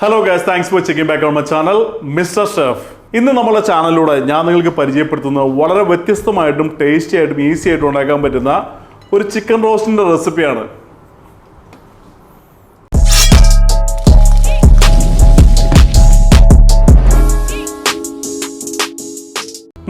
Hello guys, thanks for checking back on my channel, Mr. Chef. ഇന്ന് നമ്മുടെ ചാനലിലൂടെ ഞാൻ നിങ്ങൾക്ക് പരിചയപ്പെടുത്തുന്ന വളരെ വ്യത്യസ്തമായിട്ടും ടേസ്റ്റി ആയിട്ടും ഈസി ആയിട്ടും ഉണ്ടാക്കാൻ പറ്റുന്ന ഒരു ചിക്കൻ റോസ്റ്റിന്റെ റെസിപ്പിയാണ്.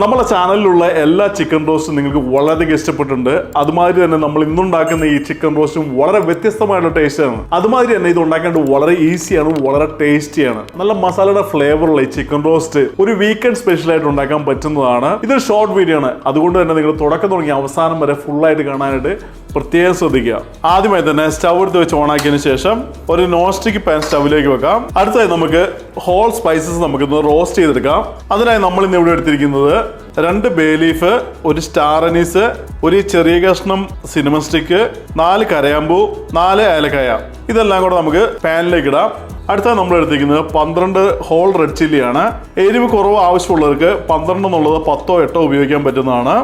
നമ്മുടെ ചാനലിലുള്ള എല്ലാ ചിക്കൻ റോസ്റ്റും നിങ്ങൾക്ക് വളരെയധികം ഇഷ്ടപ്പെട്ടിട്ടുണ്ട്. അതുമാതിരി തന്നെ നമ്മൾ ഇന്നുണ്ടാക്കുന്ന ഈ ചിക്കൻ റോസ്റ്റും വളരെ വ്യത്യസ്തമായിട്ടുള്ള ടേസ്റ്റാണ്. അതുമാതിരി തന്നെ ഇത് ഉണ്ടാക്കേണ്ടത് വളരെ ഈസിയാണ്, വളരെ ടേസ്റ്റിയാണ്. നല്ല മസാലയുടെ ഫ്ലേവറുള്ള ഈ ചിക്കൻ റോസ്റ്റ് ഒരു വീക്കെൻഡ് സ്പെഷ്യൽ ആയിട്ട് ഉണ്ടാക്കാൻ പറ്റുന്നതാണ്. ഇതൊരു ഷോർട്ട് വീഡിയോ ആണ്, അതുകൊണ്ട് തന്നെ നിങ്ങൾ തുടക്കം തുടങ്ങി അവസാനം വരെ ഫുള്ളായിട്ട് കാണാനായിട്ട് പ്രത്യേകം ശ്രദ്ധിക്കുക. ആദ്യമായി തന്നെ സ്റ്റവ് എടുത്ത് വെച്ച് ഓണാക്കിയതിനു ശേഷം ഒരു നോൺ സ്റ്റിക്ക് പാൻ സ്റ്റവിലേക്ക് വെക്കാം. അടുത്തായി നമുക്ക് ഹോൾ സ്പൈസസ് നമുക്കിന്ന് റോസ്റ്റ് ചെയ്തെടുക്കാം. അതിനായി നമ്മൾ ഇന്ന് ഇവിടെ എടുത്തിരിക്കുന്നത് 2 ബേ ലീഫ്, ഒരു സ്റ്റാർ അനീസ്, ഒരു ചെറിയ കഷ്ണം സിനമൺ സ്റ്റിക്ക്, 4 കരയാമ്പൂ, 4 ഏലക്കായ. ഇതെല്ലാം കൂടെ നമുക്ക് പാനിലേക്ക് ഇടാം. അടുത്ത നമ്മൾ എടുത്തിരിക്കുന്നത് 12 ഹോൾ റെഡ് ചില്ലിയാണ്. എരിവ് കുറവ് ആവശ്യമുള്ളവർക്ക് 12 എന്നുള്ളത് 10 or 8 ഉപയോഗിക്കാൻ പറ്റുന്നതാണ്.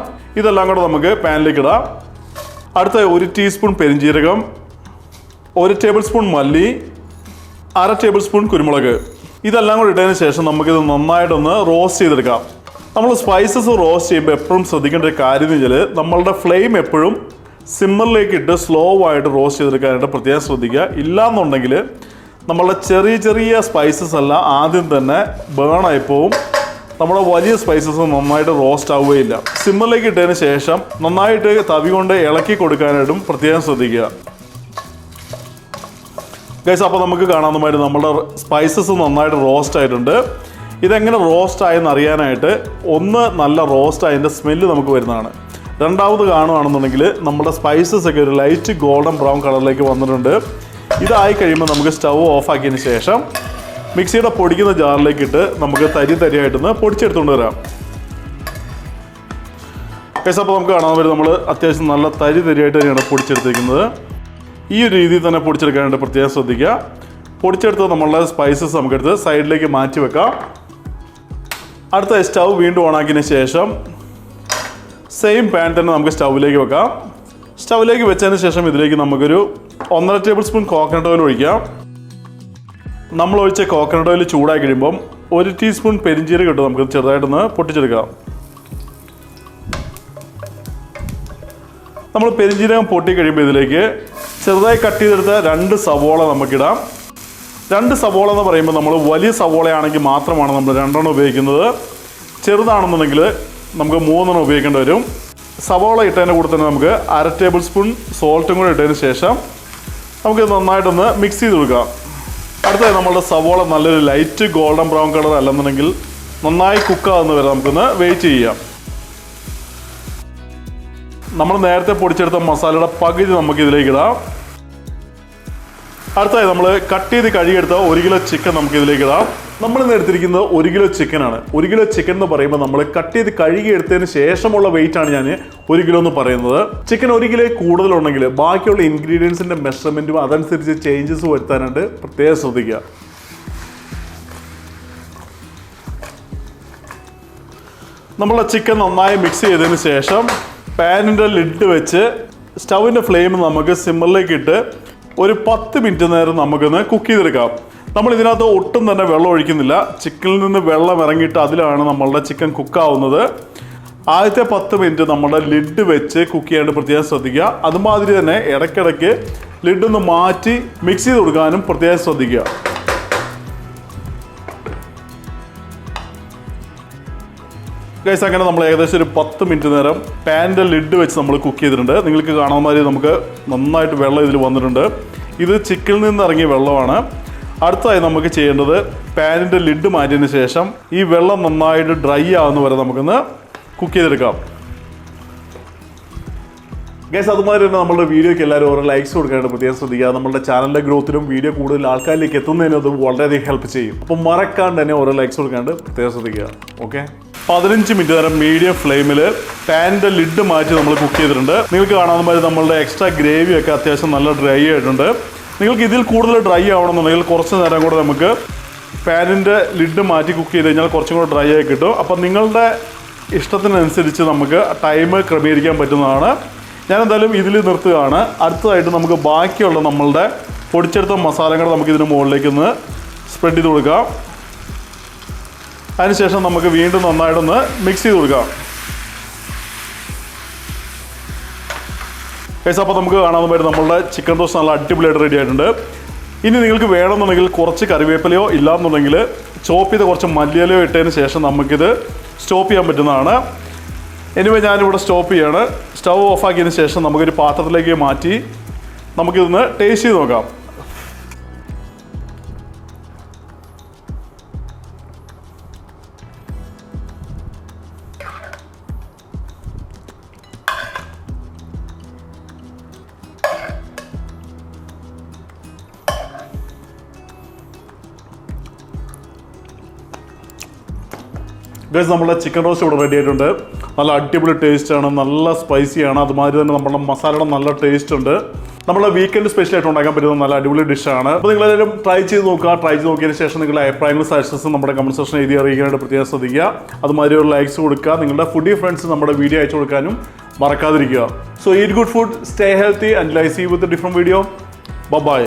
ഇതെല്ലാം കൂടെ നമുക്ക് പാനിലേക്ക് ഇടാം. അടുത്ത 1 ടീസ്പൂൺ പെരിഞ്ജീരകം, 1 ടേബിൾ സ്പൂൺ മല്ലി, 1/2 ടേബിൾ സ്പൂൺ കുരുമുളക്. ഇതെല്ലാം കൂടി ഇട്ടതിന് ശേഷം നമുക്കിത് നന്നായിട്ടൊന്ന് റോസ്റ്റ് ചെയ്തെടുക്കാം. നമ്മൾ സ്പൈസസ് റോസ്റ്റ് ചെയ്യുമ്പോൾ എപ്പോഴും ശ്രദ്ധിക്കേണ്ട ഒരു കാര്യം എന്ന് വെച്ചാൽ നമ്മളുടെ ഫ്ലെയിം എപ്പോഴും സിമ്മറിലേക്ക് ഇട്ട് സ്ലോ ആയിട്ട് റോസ്റ്റ് ചെയ്തെടുക്കാനായിട്ട് പ്രത്യേകം ശ്രദ്ധിക്കുക. ഇല്ലാന്നുണ്ടെങ്കിൽ നമ്മളുടെ ചെറിയ ചെറിയ സ്പൈസസ് എല്ലാം ആദ്യം തന്നെ ബേൺ ആയിപ്പോവും. നമ്മുടെ വലിയ സ്പൈസസ് നന്നായിട്ട് റോസ്റ്റ് ആവുകയില്ല. സിമ്മറിലേക്ക് ഇട്ടതിന് ശേഷം നന്നായിട്ട് തവി കൊണ്ട് ഇളക്കി കൊടുക്കാനായിട്ടും പ്രത്യേകം ശ്രദ്ധിക്കുക. ഗൈസ്, അപ്പോൾ നമുക്ക് കാണാവുന്നതായിട്ട് നമ്മുടെ സ്പൈസസ് നന്നായിട്ട് റോസ്റ്റ് ആയിട്ടുണ്ട്. ഇതെങ്ങനെ റോസ്റ്റ് ആയെന്ന് അറിയാനായിട്ട് ഒന്ന് നല്ല റോസ്റ്റ് ആയതിൻ്റെ സ്മെല്ല് നമുക്ക് വരുന്നതാണ്. രണ്ടാമത് കാണുകയാണെന്നുണ്ടെങ്കിൽ നമ്മുടെ സ്പൈസസ് ഒക്കെ ഒരു ലൈറ്റ് ഗോൾഡൻ ബ്രൗൺ കളറിലേക്ക് വന്നിട്ടുണ്ട്. ഇതായി കഴിയുമ്പോൾ നമുക്ക് സ്റ്റവ് ഓഫ് ആക്കിയതിന് ശേഷം മിക്സിയുടെ പൊടിക്കുന്ന ജാറിലേക്ക് ഇട്ട് നമുക്ക് തരിയായിട്ടൊന്ന് പൊടിച്ചെടുത്തുകൊണ്ട് വരാം. ഗൈസ്, അപ്പോൾ നമുക്ക് കാണാൻ പറ്റും നമ്മൾ അത്യാവശ്യം നല്ല തരിയായിട്ട് തന്നെയാണ് പൊടിച്ചെടുത്തിരിക്കുന്നത്. ഈ ഒരു രീതിയിൽ തന്നെ പൊടിച്ചെടുക്കാനായിട്ട് പ്രത്യേകം ശ്രദ്ധിക്കുക. പൊടിച്ചെടുത്ത് നമ്മളുടെ സ്പൈസസ് നമുക്കെടുത്ത് സൈഡിലേക്ക് മാറ്റി വെക്കാം. അടുത്ത സ്റ്റവ് വീണ്ടും ഓണാക്കിയതിന് ശേഷം സെയിം പാൻ തന്നെ നമുക്ക് സ്റ്റൗവിലേക്ക് വെക്കാം. സ്റ്റൗവിലേക്ക് വെച്ചതിന് ശേഷം ഇതിലേക്ക് നമുക്കൊരു 1.5 ടേബിൾ സ്പൂൺ കോക്കനട്ട് ഓയിൽ ഒഴിക്കാം. നമ്മൾ ഒഴിച്ച കോക്കനട്ട് ഓയിൽ ചൂടായി കഴിയുമ്പം 1 ടീസ്പൂൺ പെരിഞ്ജീരകം ഇട്ട് നമുക്ക് ചെറുതായിട്ടൊന്ന് പൊട്ടിച്ചെടുക്കാം. നമ്മൾ പെരിഞ്ജീരകം പൊട്ടി കഴിയുമ്പോൾ ഇതിലേക്ക് ചെറുതായി കട്ട് ചെയ്തെടുത്ത 2 സവോള നമുക്കിടാം. 2 സവോള എന്ന് പറയുമ്പോൾ നമ്മൾ വലിയ സവോളയാണെങ്കിൽ മാത്രമാണ് നമ്മൾ 2 ഉപയോഗിക്കുന്നത്. ചെറുതാണെന്നുണ്ടെങ്കിൽ നമുക്ക് 3 ഉപയോഗിക്കേണ്ടി വരും. സവോള ഇട്ടതിൻ്റെ കൂടെ തന്നെ നമുക്ക് 1/2 ടേബിൾ സ്പൂൺ സോൾട്ടും കൂടെ ഇട്ടതിന് ശേഷം നമുക്ക് നന്നായിട്ടൊന്ന് മിക്സ് ചെയ്ത് കൊടുക്കാം. അടുത്തതായി നമ്മളുടെ സവോള നല്ലൊരു ലൈറ്റ് ഗോൾഡൻ ബ്രൗൺ കളർ അല്ലെന്നുണ്ടെങ്കിൽ നന്നായി കുക്കാവുന്ന വരെ നമുക്കൊന്ന് വെയിറ്റ് ചെയ്യാം. നമ്മൾ നേരത്തെ പൊടിച്ചെടുത്ത മസാലയുടെ പകുതി നമുക്ക് ഇതിലേക്ക് ഇടാം. അടുത്തായി നമ്മൾ കട്ട് ചെയ്ത് കഴുകിയെടുത്ത 1 കിലോ ചിക്കൻ നമുക്ക് ഇതിലേക്ക് ഇടാം. നമ്മൾ ഇന്ന് എടുത്തിരിക്കുന്നത് 1 കിലോ ചിക്കനാണ്. 1 കിലോ ചിക്കൻ എന്ന് പറയുമ്പോൾ നമ്മൾ കട്ട് ചെയ്ത് കഴുകിയെടുത്തതിന് ശേഷമുള്ള വെയിറ്റ് ആണ് ഞാൻ 1 കിലോ എന്ന് പറയുന്നത്. ചിക്കൻ 1 കിലോ കൂടുതലുണ്ടെങ്കിൽ ബാക്കിയുള്ള ഇൻഗ്രീഡിയൻസിൻ്റെ മെഷർമെൻറ്റും അതനുസരിച്ച് ചേഞ്ചസ് വരുത്താനായിട്ട് പ്രത്യേകം ശ്രദ്ധിക്കുക. നമ്മളെ ചിക്കൻ നന്നായി മിക്സ് ചെയ്തതിന് ശേഷം പാനിൻ്റെ ലിഡ് വെച്ച് സ്റ്റൗവിൻ്റെ ഫ്ലെയിം നമുക്ക് സിമ്മറിലേക്ക് ഇട്ട് ഒരു 10 മിനിറ്റ് നേരം നമുക്കൊന്ന് കുക്ക് ചെയ്തെടുക്കാം. നമ്മൾ ഇതിനകത്ത് ഒട്ടും തന്നെ വെള്ളം ഒഴിക്കുന്നില്ല. ചിക്കനിൽ നിന്ന് വെള്ളം ഇറങ്ങിയിട്ട് അതിലാണ് നമ്മളുടെ ചിക്കൻ കുക്കാവുന്നത്. ആദ്യത്തെ 10 മിനിറ്റ് നമ്മുടെ ലിഡ് വെച്ച് കുക്ക് ചെയ്യാനായിട്ട് പ്രത്യേകം ശ്രദ്ധിക്കുക. അതുമാതിരി തന്നെ ഇടയ്ക്കിടയ്ക്ക് ലിഡൊന്ന് മാറ്റി മിക്സ് ചെയ്ത് കൊടുക്കാനും പ്രത്യേകം ശ്രദ്ധിക്കുക. ഗൈസ്, അങ്ങനെ നമ്മൾ ഏകദേശം ഒരു 10 മിനിറ്റ് നേരം പാനിൻ്റെ ലിഡ് വെച്ച് നമ്മൾ കുക്ക് ചെയ്തിട്ടുണ്ട്. നിങ്ങൾക്ക് കാണാൻ മാതിരി നമുക്ക് നന്നായിട്ട് വെള്ളം ഇതിൽ വന്നിട്ടുണ്ട്. ഇത് ചിക്കനിൽ നിന്ന് ഇറങ്ങിയ വെള്ളമാണ്. അടുത്തതായി നമുക്ക് ചെയ്യേണ്ടത് പാനിൻ്റെ ലിഡ് മാറ്റിയതിന് ശേഷം ഈ വെള്ളം നന്നായിട്ട് ഡ്രൈ ആവുന്ന വരെ നമുക്കൊന്ന് കുക്ക് ചെയ്തെടുക്കാം. ഗൈസ്, അതുമാതിരി തന്നെ നമ്മുടെ വീഡിയോയ്ക്ക് എല്ലാവരും ഓരോ ലൈക്സ് കൊടുക്കാനായിട്ട് പ്രത്യേകം ശ്രദ്ധിക്കുക. നമ്മുടെ ചാനലിൻ്റെ ഗ്രോത്തിലും വീഡിയോ കൂടുതൽ ആൾക്കാരിലേക്ക് എത്തുന്നതിനും അത് വളരെയധികം ഹെൽപ്പ് ചെയ്യും. അപ്പോൾ മറക്കാണ്ട് തന്നെ ഓരോ ലൈക്സ് കൊടുക്കാനായിട്ട് പ്രത്യേകം ശ്രദ്ധിക്കുക. ഓക്കെ, 15 മിനിറ്റ് നേരം മീഡിയം ഫ്ലെയിമിൽ പാനിൻ്റെ ലിഡ് മാറ്റി നമ്മൾ കുക്ക് ചെയ്തിട്ടുണ്ട്. നിങ്ങൾക്ക് കാണാവുന്ന മാതിരി നമ്മളുടെ എക്സ്ട്രാ ഗ്രേവിയൊക്കെ അത്യാവശ്യം നല്ല ഡ്രൈ ആയിട്ടുണ്ട്. നിങ്ങൾക്ക് ഇതിൽ കൂടുതൽ ഡ്രൈ ആവണമെന്നുണ്ടെങ്കിൽ കുറച്ച് നേരം കൂടെ നമുക്ക് പാനിൻ്റെ ലിഡ് മാറ്റി കുക്ക് ചെയ്ത് കഴിഞ്ഞാൽ കുറച്ചും കൂടെ ഡ്രൈ ആയി കിട്ടും. അപ്പം നിങ്ങളുടെ ഇഷ്ടത്തിനനുസരിച്ച് നമുക്ക് ടൈം ക്രമീകരിക്കാൻ പറ്റുന്നതാണ്. ഞാൻ എന്തായാലും ഇതിൽ നിർത്തുകയാണ്. അടുത്തതായിട്ട് നമുക്ക് ബാക്കിയുള്ള നമ്മളുടെ പൊടിച്ചെടുത്ത മസാലകൾ നമുക്ക് ഇതിന് മുകളിലേക്ക് ഒന്ന് സ്പ്രെഡ് ചെയ്ത് കൊടുക്കുക. അതിനുശേഷം നമുക്ക് വീണ്ടും നന്നായിട്ടൊന്ന് മിക്സ് ചെയ്ത് കൊടുക്കാം. ഗൈസ്, അപ്പോൾ നമുക്ക് കാണാൻ പറ്റും നമ്മളുടെ ചിക്കൻ റോസ്റ്റ് നല്ല അടിപൊളിയായിട്ട് റെഡി ആയിട്ടുണ്ട്. ഇനി നിങ്ങൾക്ക് വേണമെന്നുണ്ടെങ്കിൽ കുറച്ച് കറിവേപ്പിലയോ ഇല്ലാന്നുണ്ടെങ്കിൽ ചോപ്പ് ചെയ്ത് കുറച്ച് മല്ലിയിലയോ ഇട്ടതിന് ശേഷം നമുക്കിത് സ്റ്റോപ്പ് ചെയ്യാൻ പറ്റുന്നതാണ്. എനിവേ ഞാനിവിടെ സ്റ്റോപ്പ് ചെയ്യാണ്. സ്റ്റൗ ഓഫാക്കിയതിന് ശേഷം നമുക്കൊരു പാത്രത്തിലേക്ക് മാറ്റി നമുക്കിതൊന്ന് ടേസ്റ്റ് ചെയ്ത് നോക്കാം. ഗൈസ്, നമ്മുടെ ചിക്കൻ റോസ്റ്റ് ഇവിടെ റെഡി ആയിട്ടുണ്ട്. നല്ല അടിപൊളി ടേസ്റ്റാണ്, നല്ല സ്പൈസിയാണ്. അതുമാതിരി തന്നെ നമ്മുടെ മസാലയുടെ നല്ല ടേസ്റ്റ് ഉണ്ട്. നമ്മുടെ വീക്കെൻഡ് സ്പെഷ്യലായിട്ട് ഉണ്ടാക്കാൻ പറ്റുന്ന നല്ല അടിപൊളി ഡിഷാണ്. അപ്പോൾ നിങ്ങളെല്ലാവരും ട്രൈ ചെയ്ത് നോക്കുക. ട്രൈ ചെയ്ത് നോക്കിയതിന് ശേഷം നിങ്ങളുടെ അഭിപ്രായങ്ങളും സജഷൻസും നമ്മുടെ കമൻറ്റ് സെക്ഷൻ എഴുതി അറിയിക്കാനായിട്ട് പ്രത്യേകം ശ്രദ്ധിക്കുക. അതുമാതിരി ഒരു ലൈക്സ് കൊടുക്കുക. നിങ്ങളുടെ ഫുഡി ഫ്രണ്ട്സ് നമ്മുടെ വീഡിയോ അയച്ചു കൊടുക്കാനും മറക്കാതിരിക്കുക. So eat good food, stay healthy and I'll see with a different video. By.